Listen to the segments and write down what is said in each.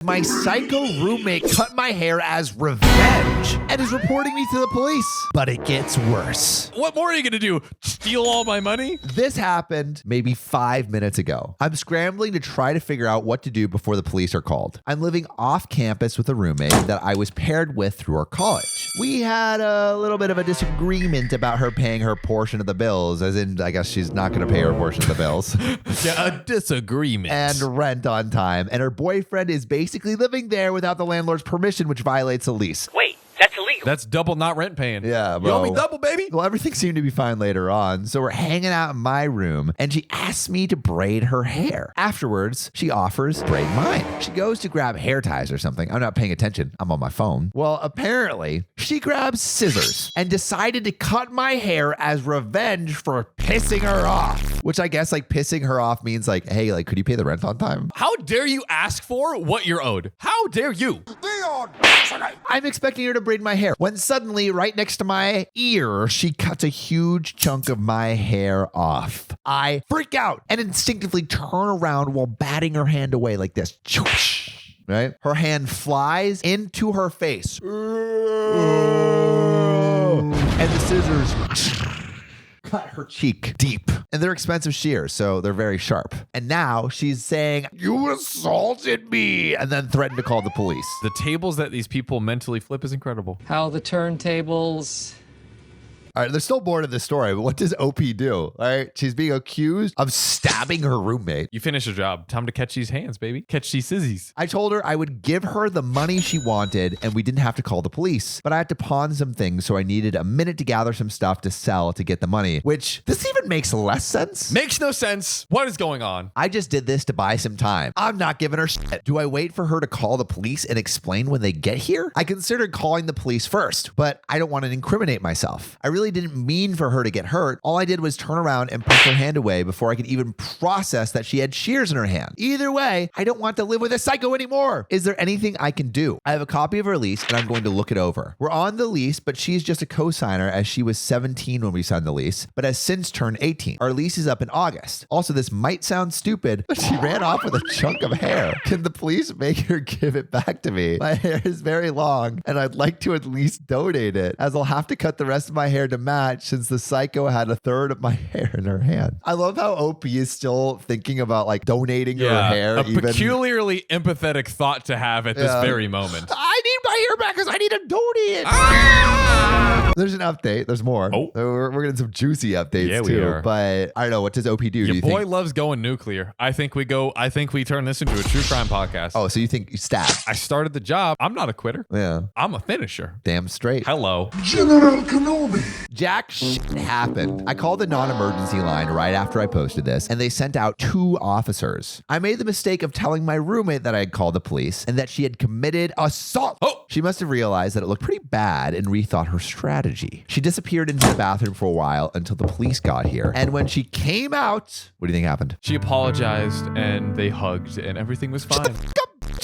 My psycho roommate cut my hair as revenge and is reporting me to the police. But it gets worse. What more are you going to do? Steal all my money? This happened maybe 5 minutes ago. I'm scrambling to try to figure out what to do before the police are called. I'm living off campus with a roommate that I was paired with through our college. We had a little bit of a disagreement about her paying her portion of the bills, as in, I guess she's not going to pay her portion of the bills. Yeah, a disagreement. And rent on time. And her boyfriend is basically living there without the landlord's permission, which violates the lease. Wait, that's illegal. That's double not rent paying. Yeah, bro. You owe me double, baby. Well, everything seemed to be fine later on, so we're hanging out in my room, and she asks me to braid her hair. Afterwards, she offers braid mine. She goes to grab hair ties or something. I'm not paying attention. I'm on my phone. Well, apparently, she grabs scissors and decided to cut my hair as revenge for pissing her off. Which I guess, like, pissing her off means, like, hey, like, could you pay the rent on time? How dare you ask for what you're owed? How dare you? I'm expecting her to braid my hair when suddenly, right next to my ear, she cuts a huge chunk of my hair off. I freak out and instinctively turn around while batting her hand away like this. Right? Her hand flies into her face. And the scissors cut her cheek deep. And they're expensive shears, so they're very sharp. And now she's saying, "You assaulted me," and then threatened to call the police. The tables that these people mentally flip is incredible. How the turntables... All right, they're still bored of this story, but what does OP do? All right, she's being accused of stabbing her roommate. You finish your job. Time to catch these hands, baby. Catch these sizzies. I told her I would give her the money she wanted and we didn't have to call the police. But I had to pawn some things, so I needed a minute to gather some stuff to sell to get the money, which this even makes less sense. Makes no sense. What is going on? I just did this to buy some time. I'm not giving her shit. Do I wait for her to call the police and explain when they get here? I considered calling the police first, but I don't want to incriminate myself. I really didn't mean for her to get hurt. All I did was turn around and push her hand away before I could even process that she had shears in her hand. Either way, I don't want to live with a psycho anymore. Is there anything I can do? I have a copy of her lease and I'm going to look it over. We're on the lease, but she's just a co-signer as she was 17 when we signed the lease, but has since turned 18. Our lease is up in August. Also, this might sound stupid, but she ran off with a chunk of hair. Can the police make her give it back to me? My hair is very long and I'd like to at least donate it, as I'll have to cut the rest of my hair to match since the psycho had a third of my hair in her hand. I love how OP is still thinking about like donating her hair. A peculiarly empathetic thought to have at this very moment. I need my hair back because I need to donate it. There's an update. There's more. Oh. We're getting some juicy updates we too. are. But I don't know. What does OP do? Your boy loves going nuclear. I think we turn this into a true crime podcast. Oh, so you think you stab? I started the job. I'm not a quitter. Yeah. I'm a finisher. Damn straight. Hello. General Kenobi. Jack shit happened. I called the non-emergency line right after I posted this, and they sent out 2 officers. I made the mistake of telling my roommate that I had called the police and that she had committed assault. Oh! She must have realized that it looked pretty bad and rethought her strategy. She disappeared into the bathroom for a while until the police got here. And when she came out, what do you think happened? She apologized and they hugged and everything was fine.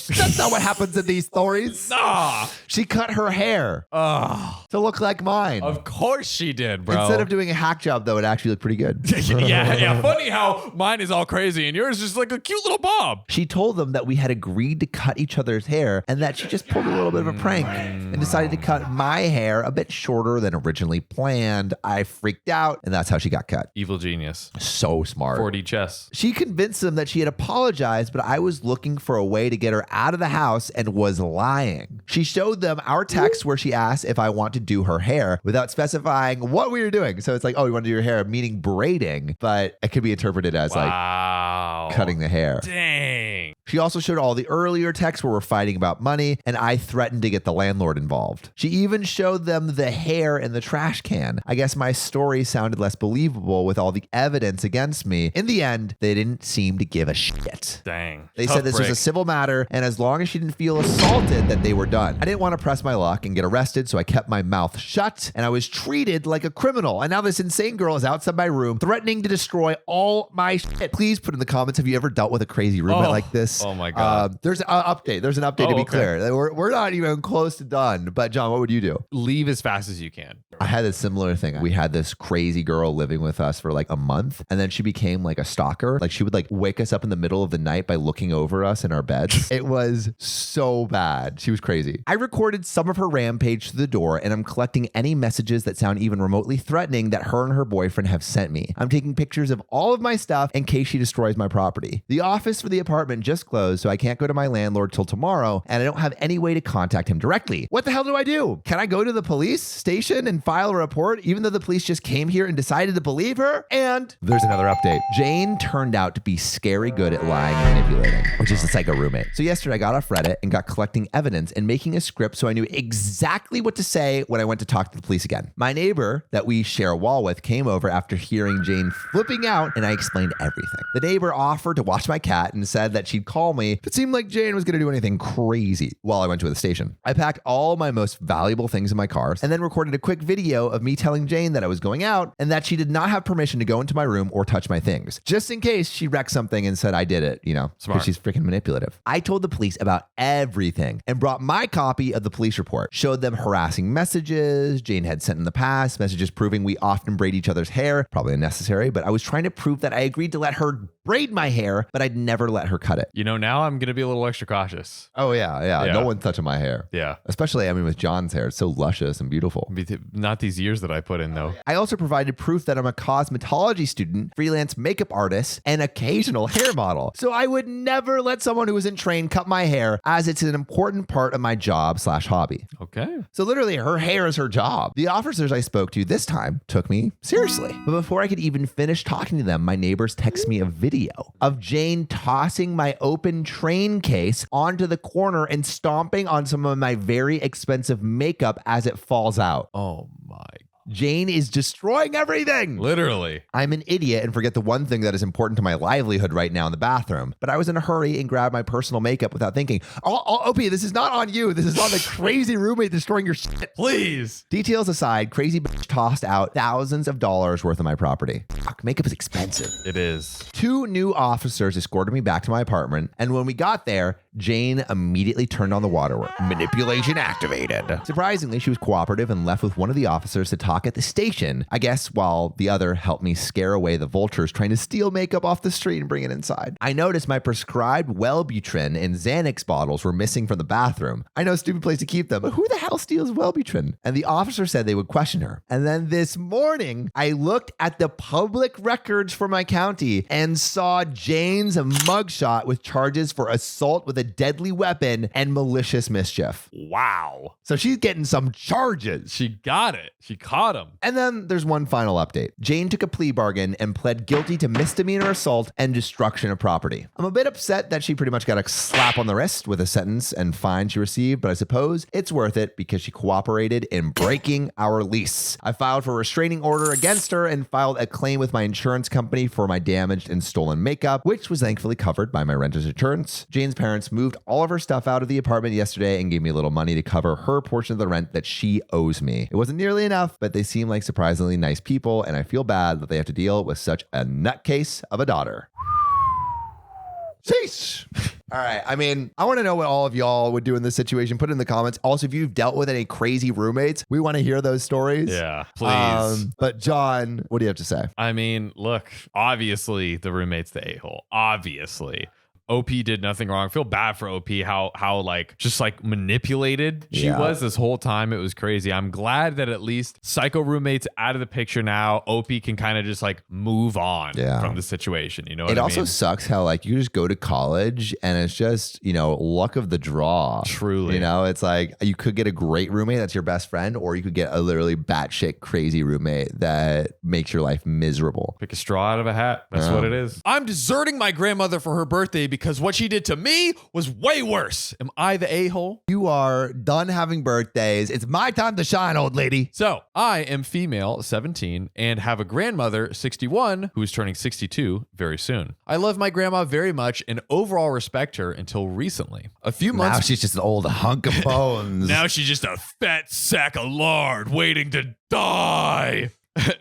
That's not what happens in these stories. Ah! She cut her hair to look like mine. Of course she did, bro. Instead of doing a hack job, though, it actually looked pretty good. yeah. Funny how mine is all crazy and yours is just like a cute little bob. She told them that we had agreed to cut each other's hair and that she just pulled a little bit of a prank and decided to cut my hair a bit shorter than originally planned. I freaked out, and that's how she got cut. Evil genius. So smart. 4D chess. She convinced them that she had apologized, but I was looking for a way to get her out of the house and was lying. She showed them our text where she asked if I want to do her hair without specifying what we were doing. So it's like, oh, you want to do your hair, meaning braiding, but it could be interpreted as like cutting the hair. Dang. She also showed all the earlier texts where we're fighting about money, and I threatened to get the landlord involved. She even showed them the hair in the trash can. I guess my story sounded less believable with all the evidence against me. In the end, they didn't seem to give a shit. Dang. They Tough said this was break. a civil matter, and as long as she didn't feel assaulted, that they were done. I didn't want to press my luck and get arrested, so I kept my mouth shut, and I was treated like a criminal. And now this insane girl is outside my room, threatening to destroy all my shit. Please put in the comments, have you ever dealt with a crazy roommate like this? Oh my God. There's an update. There's an update to be clear. We're not even close to done. But John, what would you do? Leave as fast as you can. I had a similar thing. We had this crazy girl living with us for like a month, and then she became like a stalker. Like she would like wake us up in the middle of the night by looking over us in our beds. It was so bad. She was crazy. I recorded some of her rampage to the door, and I'm collecting any messages that sound even remotely threatening that her and her boyfriend have sent me. I'm taking pictures of all of my stuff in case she destroys my property. The office for the apartment just closed, so I can't go to my landlord till tomorrow, and I don't have any way to contact him directly. What the hell do I do? Can I go to the police station and file a report even though the police just came here and decided to believe her? And there's another update. Jane turned out to be scary good at lying and manipulating, which is just like a roommate. So yesterday I got off Reddit and got collecting evidence and making a script so I knew exactly what to say when I went to talk to the police again. My neighbor that we share a wall with came over after hearing Jane flipping out, and I explained everything. The neighbor offered to watch my cat and said that she'd call me if it seemed like Jane was going to do anything crazy while I went to the station. I packed all my most valuable things in my car and then recorded a quick video of me telling Jane that I was going out and that she did not have permission to go into my room or touch my things, just in case she wrecked something and said I did it, because she's freaking manipulative. I told the police about everything and brought my copy of the police report, showed them harassing messages Jane had sent in the past, messages proving we often braid each other's hair, probably unnecessary, but I was trying to prove that I agreed to let her braid my hair, but I'd never let her cut it. Now I'm going to be a little extra cautious. Oh, yeah. No one's touching my hair. Yeah. Especially, with John's hair. It's so luscious and beautiful. Not these years that I put in, though. I also provided proof that I'm a cosmetology student, freelance makeup artist, and occasional hair model. So I would never let someone who isn't trained cut my hair, as it's an important part of my job/hobby. Okay. So literally, her hair is her job. The officers I spoke to this time took me seriously. But before I could even finish talking to them, my neighbors text me a video of Jane tossing my open train case onto the corner and stomping on some of my very expensive makeup as it falls out. Oh my. Jane is destroying everything. Literally. I'm an idiot and forget the one thing that is important to my livelihood right now in the bathroom. But I was in a hurry and grabbed my personal makeup without thinking. OP, this is not on you. This is on the crazy roommate destroying your shit. Please. Details aside, crazy bitch tossed out thousands of dollars worth of my property. Fuck, makeup is expensive. It is. 2 new officers escorted me back to my apartment. And when we got there, Jane immediately turned on the waterwork. Manipulation activated. Surprisingly, she was cooperative and left with one of the officers to talk at the station, I guess, while the other helped me scare away the vultures trying to steal makeup off the street and bring it inside. I noticed my prescribed Wellbutrin and Xanax bottles were missing from the bathroom. I know, stupid place to keep them, but who the hell steals Wellbutrin? And the officer said they would question her. And then this morning, I looked at the public records for my county and saw Jane's mugshot with charges for assault with a deadly weapon and malicious mischief. Wow. So she's getting some charges. She got it. She caught him. And then there's one final update. Jane took a plea bargain and pled guilty to misdemeanor assault and destruction of property. I'm a bit upset that she pretty much got a slap on the wrist with a sentence and fine she received, but I suppose it's worth it because she cooperated in breaking our lease. I filed for a restraining order against her and filed a claim with my insurance company for my damaged and stolen makeup, which was thankfully covered by my renter's insurance. Jane's parents moved all of her stuff out of the apartment yesterday and gave me a little money to cover her portion of the rent that she owes me. It wasn't nearly enough, but they seem like surprisingly nice people, and I feel bad that they have to deal with such a nutcase of a daughter. Sheesh. All right. I want to know what all of y'all would do in this situation. Put it in the comments. Also, if you've dealt with any crazy roommates, we want to hear those stories. Yeah, please. But John, what do you have to say? Look, obviously the roommate's the a-hole. Obviously. OP did nothing wrong. I feel bad for OP, how just manipulated she was this whole time. It was crazy. I'm glad that at least psycho roommate's out of the picture now. OP can kind of just move on from the situation. You know what I mean? It also sucks how you just go to college and it's just, luck of the draw. Truly. It's you could get a great roommate that's your best friend, or you could get a literally batshit crazy roommate that makes your life miserable. Pick a straw out of a hat. That's what it is. I'm deserting my grandmother for her birthday because what she did to me was way worse. Am I the a-hole? You are done having birthdays. It's my time to shine, old lady. So I am female, 17, and have a grandmother, 61, who is turning 62 very soon. I love my grandma very much and overall respect her until recently. A few months. Now she's just an old hunk of bones. Now she's just a fat sack of lard waiting to die.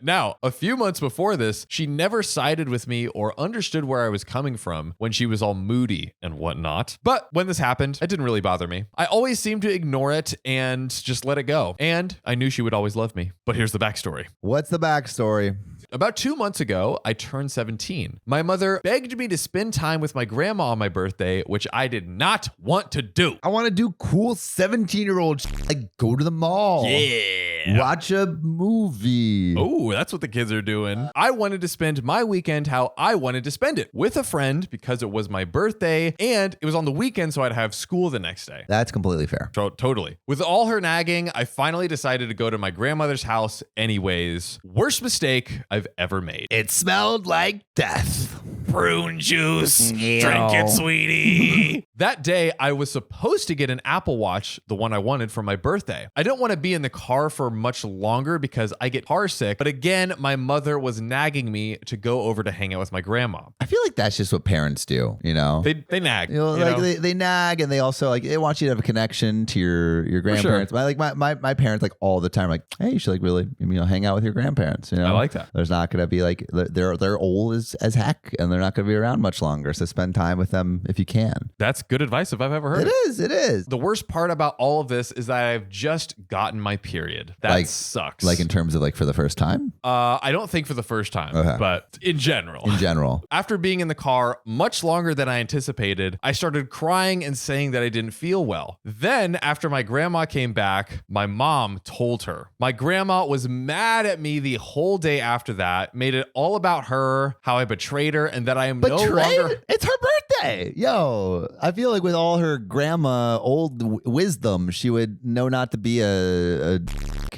Now, a few months before this, she never sided with me or understood where I was coming from when she was all moody and whatnot. But when this happened, it didn't really bother me. I always seemed to ignore it and just let it go. And I knew she would always love me. But here's the backstory. What's the backstory? About 2 months ago, I turned 17. My mother begged me to spend time with my grandma on my birthday, which I did not want to do. I want to do cool 17-year-old shit, like go to the mall. Yeah. Watch a movie. Oh, that's what the kids are doing. I wanted to spend my weekend how I wanted to spend it, with a friend because it was my birthday and it was on the weekend, so I'd have school the next day. That's completely fair. Totally. With all her nagging, I finally decided to go to my grandmother's house anyways. Worst mistake I've ever made. It smelled like death. Prune juice. Ew. Drink it, sweetie. That day, I was supposed to get an Apple Watch, the one I wanted for my birthday. I didn't want to be in the car for much longer because I get car sick. But again, my mother was nagging me to go over to hang out with my grandma. I feel like that's just what parents do, you know? They nag. You know, like they nag, and they also like they want you to have a connection to your grandparents. Sure. My parents like all the time like, hey, you should like really hang out with your grandparents. You know, I like that. There's not gonna be like they're old as heck, and they're not gonna be around much longer. So spend time with them if you can. That's good advice if I've ever heard it. It is. The worst part about all of this is that I've just gotten my period. That sucks. Like in terms of like for the first time? I don't think for the first time, okay. But in general. In general. After being in the car much longer than I anticipated, I started crying and saying that I didn't feel well. Then, after my grandma came back, my mom told her. My grandma was mad at me the whole day after that, made it all about her, how I betrayed her, and that I am no longer... It's her birthday. Yo, I feel like with all her grandma old wisdom, she would know not to be a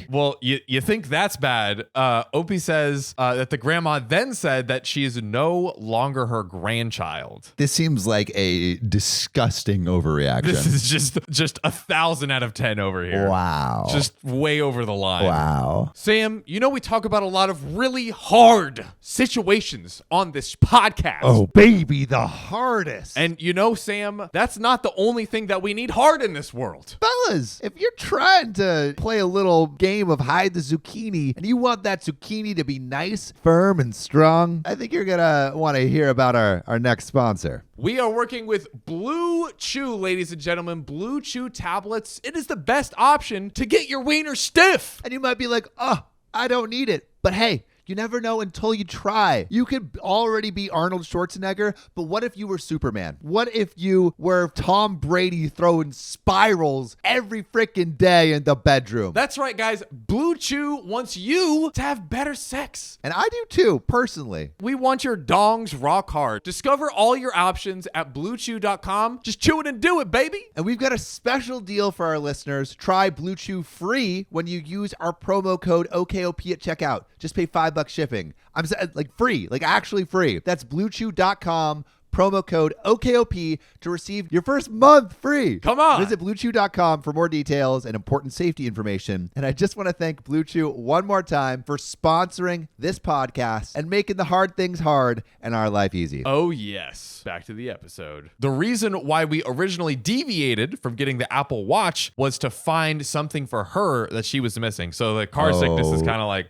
Well, you think that's bad. Opie says that the grandma then said that she is no longer her grandchild. This seems like a disgusting overreaction. This is just 1,000 out of 10 over here. Wow. Just way over the line. Wow. Sam, you know we talk about a lot of really hard situations on this podcast. Oh, baby, the hardest. And you know, Sam, that's not the only thing that we need hard in this world. Fellas, if you're trying to play a little game of hide the zucchini and you want that zucchini to be nice, firm, and strong, I think you're going to want to hear about our next sponsor. We are working with Blue Chew, ladies and gentlemen. Blue Chew tablets. It is the best option to get your wiener stiff. And you might be like, oh, I don't need it. But hey, you never know until you try. You could already be Arnold Schwarzenegger, but what if you were Superman? What if you were Tom Brady throwing spirals every freaking day in the bedroom? That's right, guys. Blue Chew wants you to have better sex. And I do too, personally. We want your dongs rock hard. Discover all your options at bluechew.com. Just chew it and do it, baby. And we've got a special deal for our listeners. Try Blue Chew free when you use our promo code OKOP at checkout. Just pay $5 shipping. I'm saying like free, like actually free. That's bluechew.com. Promo code OKOP to receive your first month free. Come on. Visit bluechew.com for more details and important safety information. And I just want to thank Blue Chew one more time for sponsoring this podcast and making the hard things hard and our life easy. Oh, yes. Back to the episode. The reason why we originally deviated from getting the Apple Watch was to find something for her that she was missing. So the car sickness is kind of like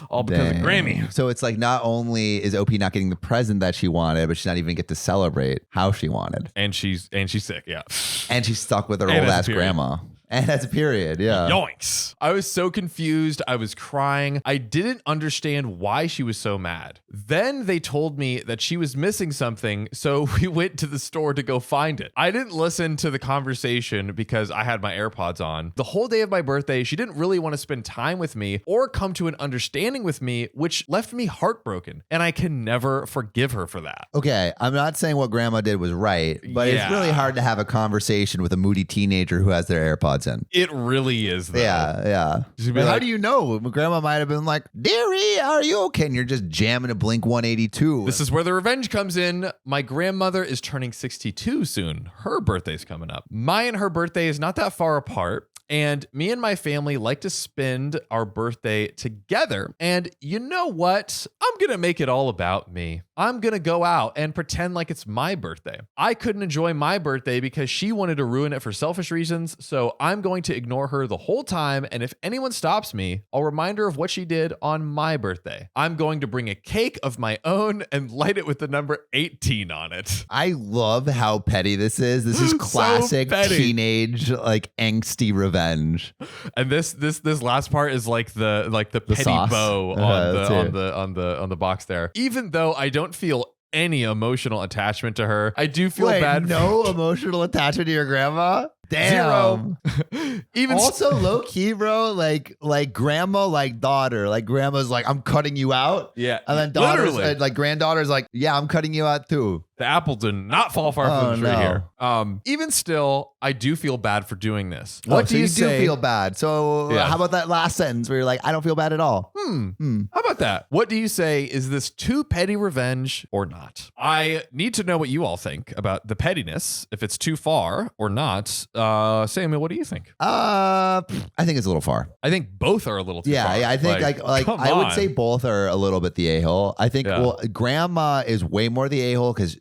all because of Grammy. So it's like not only is OP not getting the present that she wanted, but she's not even get to celebrate how she wanted. And she's sick, yeah. And she's stuck with her And old that's ass grandma. And that's a period, yeah. Yoinks. I was so confused. I was crying. I didn't understand why she was so mad. Then they told me that she was missing something, so we went to the store to go find it. I didn't listen to the conversation because I had my AirPods on. The whole day of my birthday, she didn't really want to spend time with me or come to an understanding with me, which left me heartbroken. And I can never forgive her for that. Okay, I'm not saying what grandma did was right, but it's really hard to have a conversation with a moody teenager who has their AirPods in. It really is, though. Yeah. But how do you know? Grandma might have been like, dearie, are you okay? And you're just jamming a Blink 182. This is where the revenge comes in. My grandmother is turning 62 soon. Her birthday's coming up. My and her birthday is not that far apart. And me and my family like to spend our birthday together. And you know what? I'm going to make it all about me. I'm going to go out and pretend like it's my birthday. I couldn't enjoy my birthday because she wanted to ruin it for selfish reasons. So I'm going to ignore her the whole time. And if anyone stops me, I'll remind her of what she did on my birthday. I'm going to bring a cake of my own and light it with the number 18 on it. I love how petty this is. This is classic teenage, like angsty revenge. And this last part is like the petty sauce. bow on the box there. Even though I don't feel any emotional attachment to her, I do feel bad. No emotional attachment to your grandma? Damn. Zero. Even also low key, bro, like grandma, like daughter, like grandma's like, I'm cutting you out. Yeah. And then daughters, literally. like granddaughter's like, yeah, I'm cutting you out too. The apple did not fall far from the tree here. Even still, I do feel bad for doing this. What do you say? Do feel bad. So how about that last sentence where you're like, I don't feel bad at all? How about that? What do you say? Is this too petty revenge or not? I need to know what you all think about the pettiness, if it's too far or not. Samuel, what do you think? I think it's a little far. I think both are a little too far. Yeah, I think like I would say both are a little bit the a-hole. I think grandma is way more the a-hole because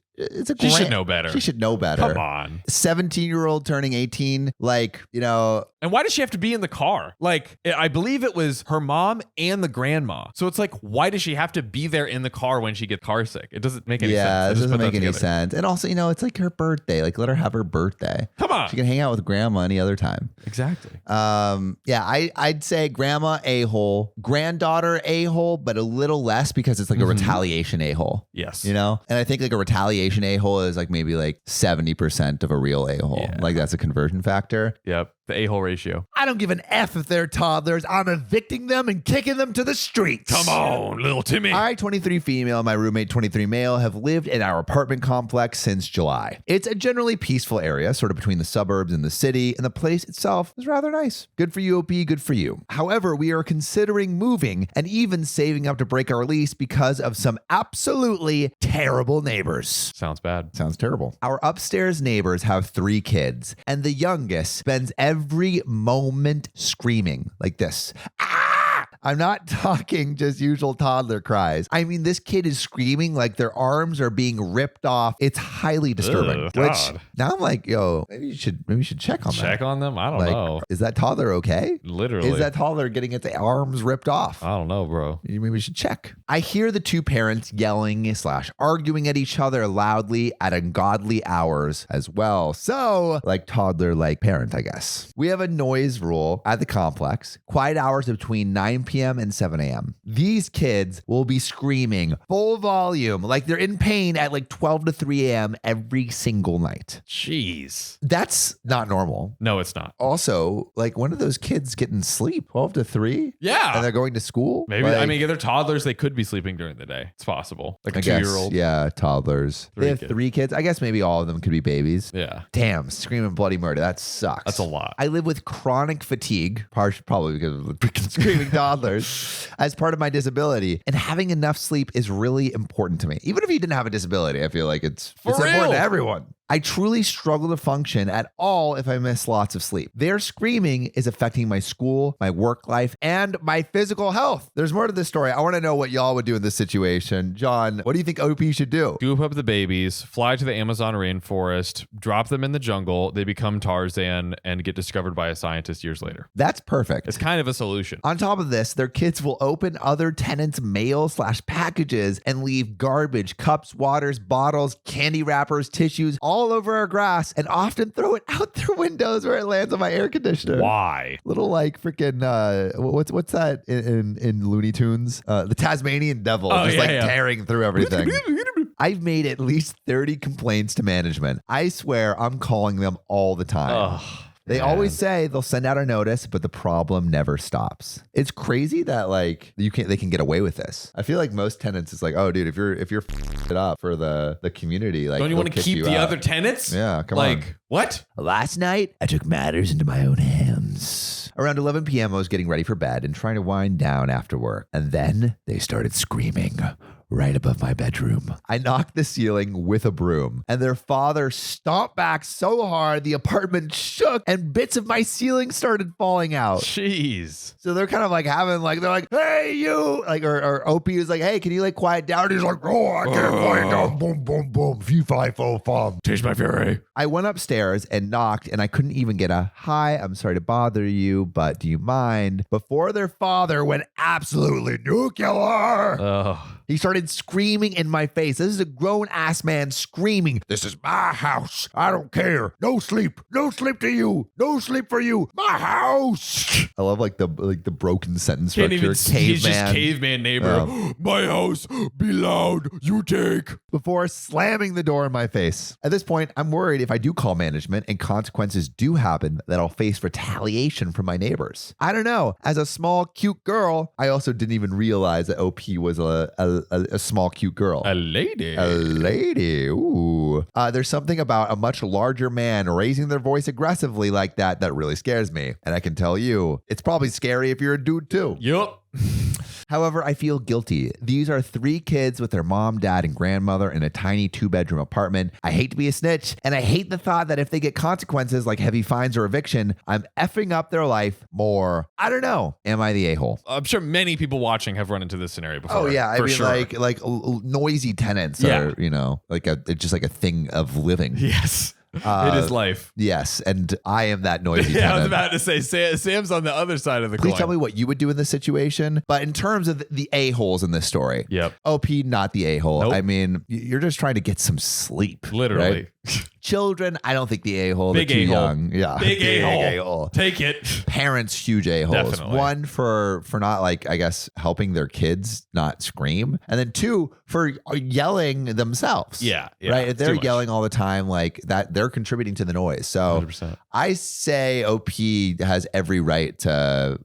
she should know better. She should know better. Come on. 17-year-old turning 18, like, you know. And why does she have to be in the car? Like, I believe it was her mom and the grandma. So it's like, why does she have to be there in the car when she gets car sick? It doesn't make any sense. Yeah, it doesn't make any sense. And also, you know, it's like her birthday. Like, let her have her birthday. Come on. She can hang out with grandma any other time. Exactly. Yeah, I'd say grandma a-hole, granddaughter a-hole, but a little less because it's like a retaliation a-hole. Yes. You know? And I think like a retaliation a-hole is like maybe like 70% of a real a-hole. Yeah. Like that's a conversion factor. Yep. The a-hole ratio. I don't give an F if they're toddlers. I'm evicting them and kicking them to the streets. Come on, little Timmy. I, 23 female, and my roommate, 23 male, have lived in our apartment complex since July. It's a generally peaceful area, sort of between the suburbs and the city, and the place itself is rather nice. Good for you, OP, good for you. However, we are considering moving and even saving up to break our lease because of some absolutely terrible neighbors. Sounds bad. Sounds terrible. Our upstairs neighbors have 3 kids, and the youngest spends every moment screaming like this. Ah! I'm not talking just usual toddler cries. I mean, this kid is screaming like their arms are being ripped off. It's highly disturbing. Ugh, which God. now I'm like, yo, maybe you should check on that. Check on them? I don't Like, know. Is that toddler okay? Literally. Is that toddler getting its arms ripped off? I don't know, bro. Maybe we should check. I hear the 2 parents yelling / arguing at each other loudly at ungodly hours as well. So, like toddler, like parent, I guess. We have a noise rule at the complex. Quiet hours between 9 p.m. and 7 a.m. These kids will be screaming full volume like they're in pain at like 12 to 3 a.m. every single night. Jeez. That's not normal. No, it's not. Also, like when are those kids getting sleep? 12 to 3? Yeah. And they're going to school? Maybe. Like, I mean, they're toddlers. They could be sleeping during the day. It's possible. Like a I guess, 2-year-old. yeah, toddlers. 3 They have kids. 3 kids. I guess maybe all of them could be babies. Yeah. Damn, screaming bloody murder. That sucks. That's a lot. I live with chronic fatigue, probably because of the freaking screaming toddlers, as part of my disability. And having enough sleep is really important to me. Even if you didn't have a disability, I feel like it's important real. to everyone. I truly struggle to function at all if I miss lots of sleep. Their screaming is affecting my school, my work life, and my physical health. There's more to this story. I want to know what y'all would do in this situation. John, what do you think OP should do? Scoop up the babies, fly to the Amazon rainforest, drop them in the jungle. They become Tarzan and get discovered by a scientist years later. That's perfect. It's kind of a solution. On top of this, their kids will open other tenants' mail / packages and leave garbage, cups, waters, bottles, candy wrappers, tissues, all over our grass and often throw it out their windows where it lands on my air conditioner. Why? Little like freaking what's that in Looney Tunes? The Tasmanian devil tearing through everything. I've made at least 30 complaints to management. I swear I'm calling them all the time. Ugh. They Man. always say they'll send out a notice, but the problem never stops. It's crazy that like they can get away with this. I feel like most tenants is like, oh, dude, if you're it up for the community, like, Don't you want to keep the other tenants? Yeah, come on. Like, what? Last night, I took matters into my own hands. Around 11 p.m., I was getting ready for bed and trying to wind down after work, and then they started screaming right above my bedroom. I knocked the ceiling with a broom, and their father stomped back so hard the apartment shook and bits of my ceiling started falling out. Jeez. So they're kind of like having like, they're like, hey, you, like, or OP is like, hey, can you like quiet down? He's like, oh, I can't quiet down. Boom, boom, boom. Fee, fi, fo, fum. Taste my fury. I went upstairs and knocked, and I couldn't even get a hi, I'm sorry to bother you, but do you mind? Before their father went absolutely nuclear. Oh. He started screaming in my face. This is a grown-ass man screaming, this is my house. I don't care. No sleep. No sleep to you. No sleep for you. My house. I love like the broken sentence structure. He's just caveman neighbor. My house. Be loud. You take. Before slamming the door in my face. At this point, I'm worried if I do call management and consequences do happen, that I'll face retaliation from my neighbors. I don't know. As a small, cute girl, I also didn't even realize that OP was a small, cute girl. A lady. A lady. Ooh. There's something about a much larger man raising their voice aggressively like that really scares me. And I can tell you, it's probably scary if you're a dude too. Yup. However, I feel guilty. These are 3 kids with their mom, dad, and grandmother in a tiny 2-bedroom apartment. I hate to be a snitch, and I hate the thought that if they get consequences like heavy fines or eviction, I'm effing up their life more. I don't know. Am I the a-hole? I'm sure many people watching have run into this scenario before. Oh yeah, I mean sure. like noisy tenants are, you know, like just like a thing of living. Yes. It is life. Yes, and I am that noisy tenant. I was about to say, Sam's on the other side of the Please coin. tell me what you would do in this situation. But in terms of the a-holes in this story, Yep. OP, not the a-hole. Nope. I mean, you're just trying to get some sleep. Literally. Right? Children, I don't think the a-hole. Big They're too a-hole. young. Yeah. Big a-hole. a-hole. Take it. Parents, huge a-holes. Definitely. 1, for not like, I guess, helping their kids not scream. And then 2, for yelling themselves. Yeah. Right? If It's they're too much. yelling all the time, like that, they're contributing to the noise. So 100%. I say OP has every right to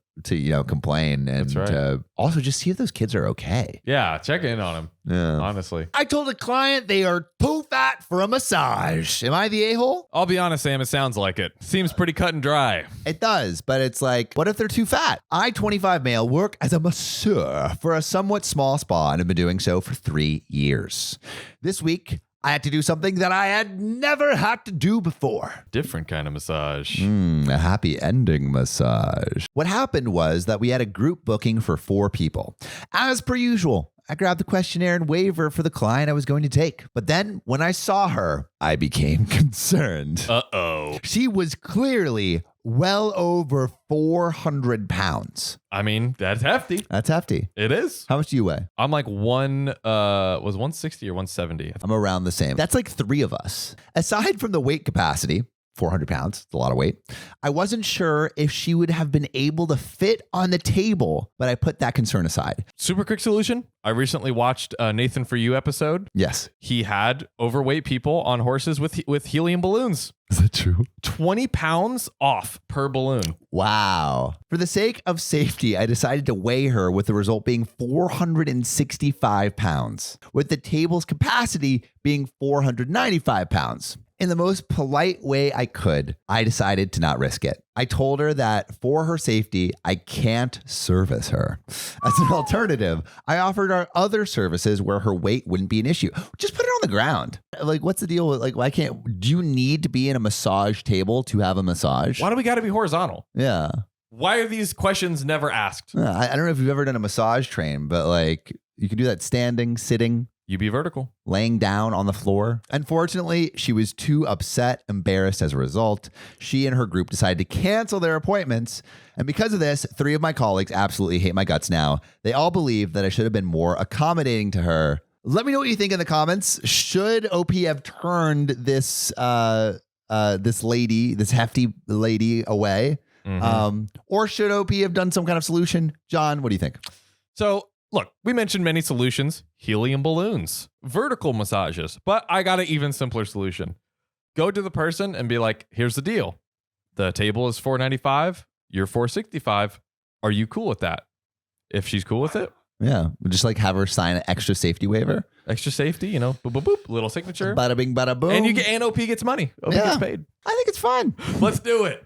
complain and That's right. to also just see if those kids are okay. Yeah. Check in on him. Yeah. Honestly. I told a client they are too fat for a massage. Am I the a-hole? I'll be honest, Sam. It sounds like it. Seems pretty cut and dry. It does, but it's like, what if they're too fat? I, 25 male, work as a masseur for a somewhat small spa and have been doing so for 3 years. This week, I had to do something that I had never had to do before. Different kind of massage. A happy ending massage. What happened was that we had a group booking for 4 people. As per usual, I grabbed the questionnaire and waiver for the client I was going to take. But then when I saw her, I became concerned. Uh-oh. She was clearly well over 400 pounds. I mean, that's hefty. That's hefty. It is. How much do you weigh? I'm like was 160 or 170. I'm around the same. That's like 3 of us. Aside from the weight capacity, 400 pounds, it's a lot of weight. I wasn't sure if she would have been able to fit on the table, but I put that concern aside. Super quick solution. I recently watched a Nathan For You episode. Yes. He had overweight people on horses with helium balloons. Is that true? 20 pounds off per balloon. Wow. For the sake of safety, I decided to weigh her, with the result being 465 pounds, with the table's capacity being 495 pounds. In the most polite way I could, I decided to not risk it. I told her that for her safety, I can't service her. As an alternative, I offered her other services where her weight wouldn't be an issue. Just put it on the ground. Like, what's the deal with, like, why can't, do you need to be in a massage table to have a massage? Why do we got to be horizontal? Yeah. Why are these questions never asked? I don't know if you've ever done a massage train, but like, you can do that standing, sitting, You be vertical. laying down on the floor. Unfortunately, she was too upset, embarrassed as a result. She and her group decided to cancel their appointments. And because of this, 3 of my colleagues absolutely hate my guts now. They all believe that I should have been more accommodating to her. Let me know what you think in the comments. Should OP have turned this this hefty lady away? Or should OP have done some kind of solution? John, what do you think? So, look, we mentioned many solutions. Helium balloons, vertical massages, but I got an even simpler solution. Go to the person and be like, here's the deal. The table is $495. You're $465. Are you cool with that? If she's cool with it, Yeah, just like have her sign an extra safety waiver. extra safety, you know, boop, boop, boop, little signature. Bada bing, bada boom. And OP gets money. OP gets paid. I think it's fun. Let's do it.